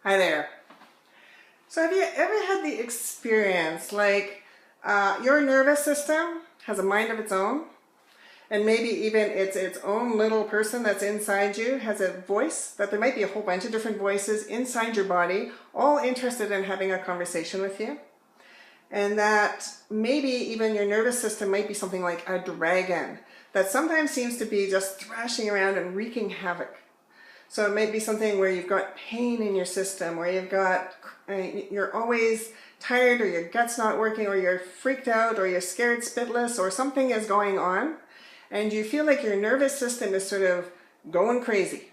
Hi there. So have you ever had the experience like your nervous system has a mind of its own, and maybe even it's its own little person that's inside you has a voice, that there might be a whole bunch of different voices inside your body all interested in having a conversation with you, and that maybe even your nervous system might be something like a dragon that sometimes seems to be just thrashing around and wreaking havoc. So it might be something where you've got pain in your system, or you're always tired, or your gut's not working, or you're freaked out, or you're scared spitless, or something is going on, and you feel like your nervous system is sort of going crazy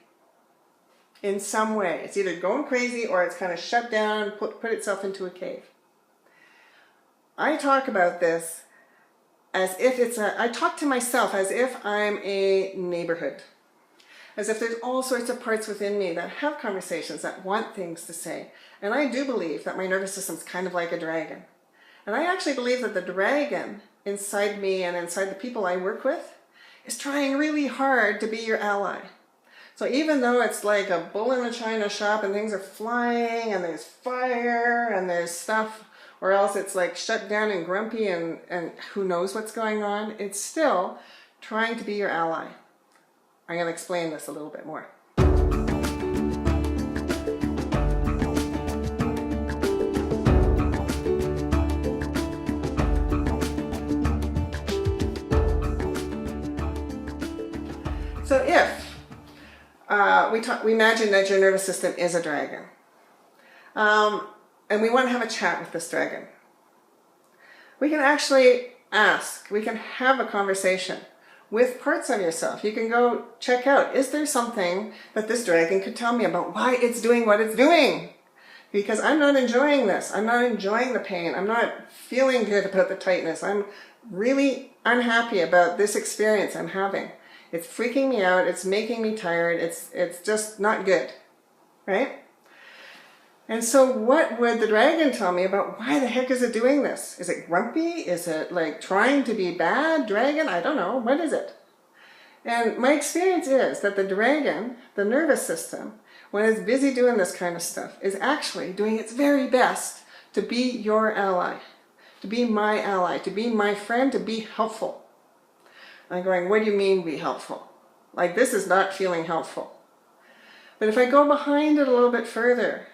in some way. It's either going crazy or it's kind of shut down, put itself into a cave. I talk about this as if I talk to myself as if I'm a neighborhood. As if there's all sorts of parts within me that have conversations, that want things to say. And I do believe that my nervous system's kind of like a dragon. And I actually believe that the dragon inside me and inside the people I work with is trying really hard to be your ally. So even though it's like a bull in a china shop and things are flying and there's fire and there's stuff, or else it's like shut down and grumpy and who knows what's going on, it's still trying to be your ally. I'm going to explain this a little bit more. So if we imagine that your nervous system is a dragon, and we want to have a chat with this dragon, we can actually ask, we can have a conversation with parts of yourself. You can go check out, is there something that this dragon could tell me about why it's doing what it's doing? Because I'm not enjoying this. I'm not enjoying the pain. I'm not feeling good about the tightness. I'm really unhappy about this experience I'm having. It's freaking me out. It's making me tired. It's just not good, right? And so what would the dragon tell me about why the heck is it doing this? Is it grumpy? Is it like trying to be bad dragon? I don't know. What is it? And my experience is that the dragon, the nervous system, when it's busy doing this kind of stuff, is actually doing its very best to be your ally, to be my ally, to be my friend, to be helpful. I'm going, what do you mean be helpful? Like, this is not feeling helpful. But if I go behind it a little bit further,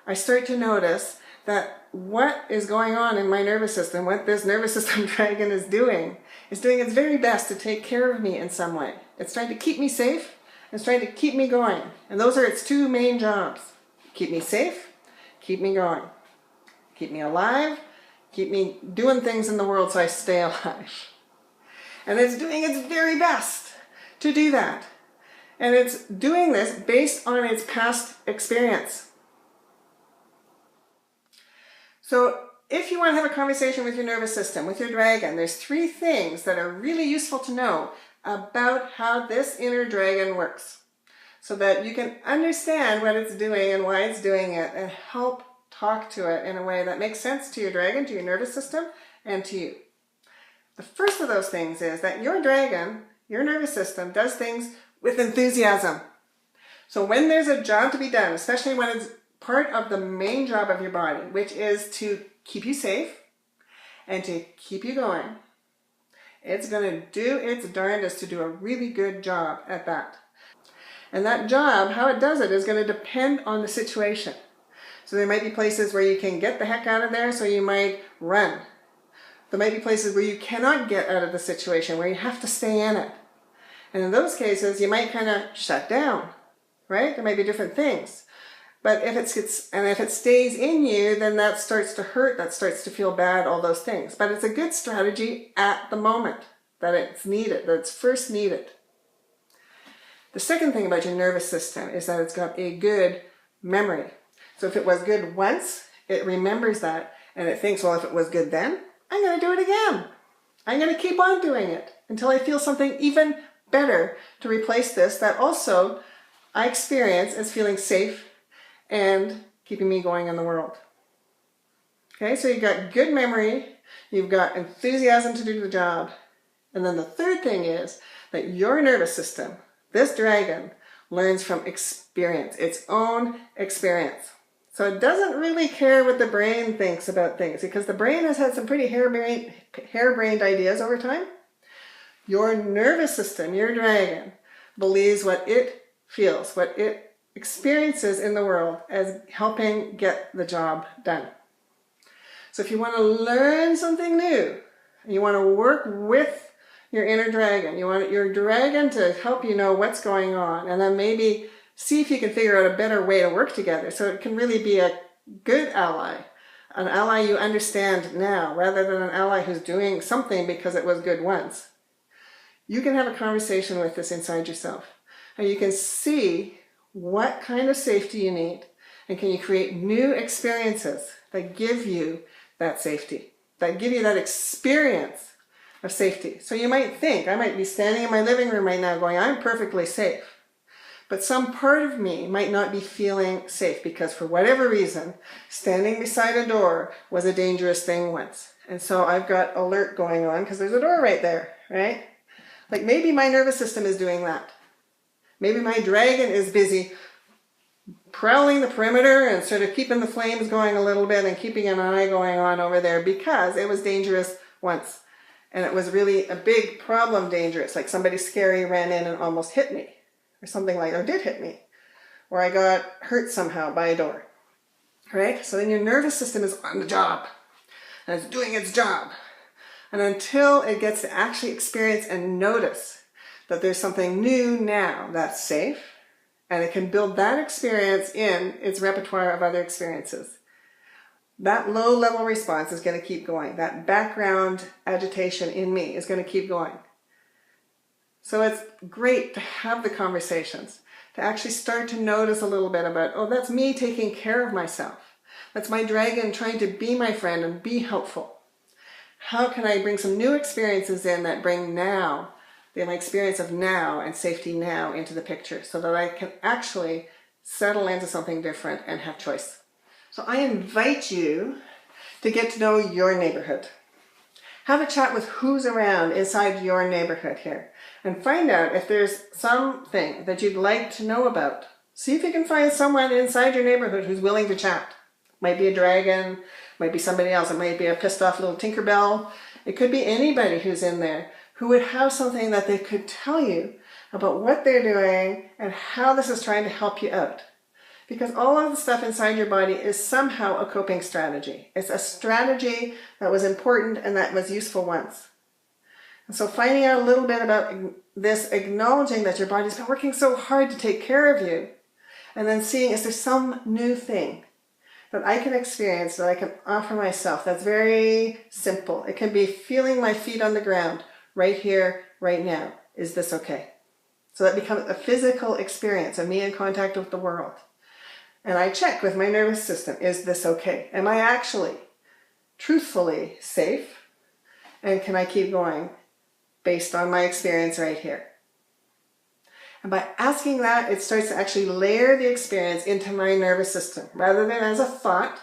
I start to notice that what is going on in my nervous system, what this nervous system dragon is doing its very best to take care of me in some way. It's trying to keep me safe, it's trying to keep me going. And those are its two main jobs. Keep me safe, keep me going. Keep me alive, keep me doing things in the world so I stay alive. And it's doing its very best to do that. And it's doing this based on its past experience. So if you want to have a conversation with your nervous system, with your dragon, there's three things that are really useful to know about how this inner dragon works, so that you can understand what it's doing and why it's doing it, and help talk to it in a way that makes sense to your dragon, to your nervous system, and to you. The first of those things is that your dragon, your nervous system, does things with enthusiasm. So when there's a job to be done, especially when it's part of the main job of your body, which is to keep you safe and to keep you going, it's going to do its darndest to do a really good job at that. And that job, how it does it, is going to depend on the situation. So there might be places where you can get the heck out of there, so you might run. There might be places where you cannot get out of the situation, where you have to stay in it. And in those cases, you might kind of shut down, right? There might be different things. But if it stays in you, then that starts to hurt, that starts to feel bad, all those things. But it's a good strategy at the moment that it's needed, that it's first needed. The second thing about your nervous system is that it's got a good memory. So if it was good once, it remembers that, and it thinks, well, if it was good then, I'm going to do it again. I'm going to keep on doing it until I feel something even better to replace this, that also I experience as feeling safe and keeping me going in the world. Okay, so you've got good memory, you've got enthusiasm to do the job, and then the third thing is that your nervous system, this dragon, learns from experience, its own experience. So it doesn't really care what the brain thinks about things, because the brain has had some pretty harebrained ideas over time. Your nervous system, your dragon, believes what it feels, what it experiences in the world as helping get the job done. So if you want to learn something new, you want to work with your inner dragon, you want your dragon to help you know what's going on, and then maybe see if you can figure out a better way to work together so it can really be a good ally, an ally you understand now, rather than an ally who's doing something because it was good once. You can have a conversation with this inside yourself, and you can see what kind of safety you need, and can you create new experiences that give you that safety, that give you that experience of safety. So you might think, I might be standing in my living room right now going, I'm perfectly safe. But some part of me might not be feeling safe because for whatever reason, standing beside a door was a dangerous thing once. And so I've got alert going on because there's a door right there, right? Like maybe my nervous system is doing that. Maybe my dragon is busy prowling the perimeter and sort of keeping the flames going a little bit and keeping an eye going on over there because it was dangerous once. And it was really a big problem dangerous, like somebody scary ran in and almost hit me. Or something like, or did hit me, or I got hurt somehow by a door, right? So then your nervous system is on the job, and it's doing its job. And until it gets to actually experience and notice that there's something new now that's safe, and it can build that experience in its repertoire of other experiences, that low-level response is going to keep going. That background agitation in me is going to keep going. So it's great to have the conversations, to actually start to notice a little bit about, oh, that's me taking care of myself. That's my dragon trying to be my friend and be helpful. How can I bring some new experiences in that bring now, my experience of now and safety now into the picture so that I can actually settle into something different and have choice. So I invite you to get to know your neighborhood. Have a chat with who's around inside your neighborhood here and find out if there's something that you'd like to know about. See if you can find someone inside your neighborhood who's willing to chat. Might be a dragon, might be somebody else, it might be a pissed off little Tinkerbell. It could be anybody who's in there who would have something that they could tell you about what they're doing and how this is trying to help you out. Because all of the stuff inside your body is somehow a coping strategy. It's a strategy that was important and that was useful once. And so finding out a little bit about this, acknowledging that your body's been working so hard to take care of you, and then seeing, is there some new thing that I can experience, that I can offer myself that's very simple. It can be feeling my feet on the ground right here, right now. Is this okay? So that becomes a physical experience of me in contact with the world. And I check with my nervous system, is this okay? Am I actually truthfully safe? And can I keep going based on my experience right here? And by asking that, it starts to actually layer the experience into my nervous system. Rather than as a thought,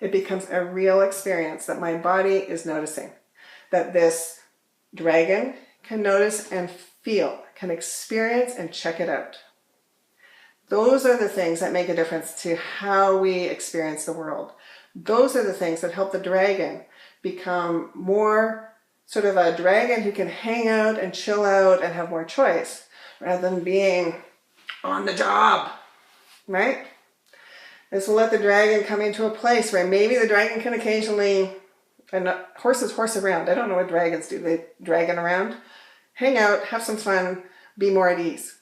it becomes a real experience that my body is noticing. That this dragon can notice and feel, can experience and check it out. Those are the things that make a difference to how we experience the world. Those are the things that help the dragon become more sort of a dragon who can hang out and chill out and have more choice, rather than being on the job, right? This will let the dragon come into a place where maybe the dragon can occasionally, and horses horse around. I don't know what dragons do. They dragon around, hang out, have some fun, be more at ease.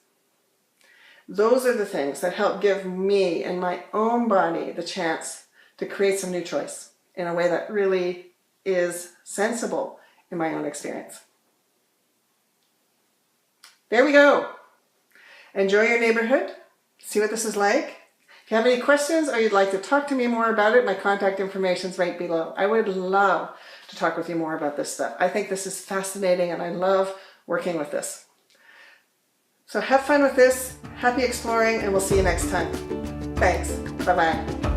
Those are the things that help give me and my own body the chance to create some new choice in a way that really is sensible in my own experience. There we go. Enjoy your neighborhood. See what this is like. If you have any questions or you'd like to talk to me more about it, my contact information is right below. I would love to talk with you more about this stuff. I think this is fascinating and I love working with this. So have fun with this, happy exploring, and we'll see you next time. Thanks. Bye-bye.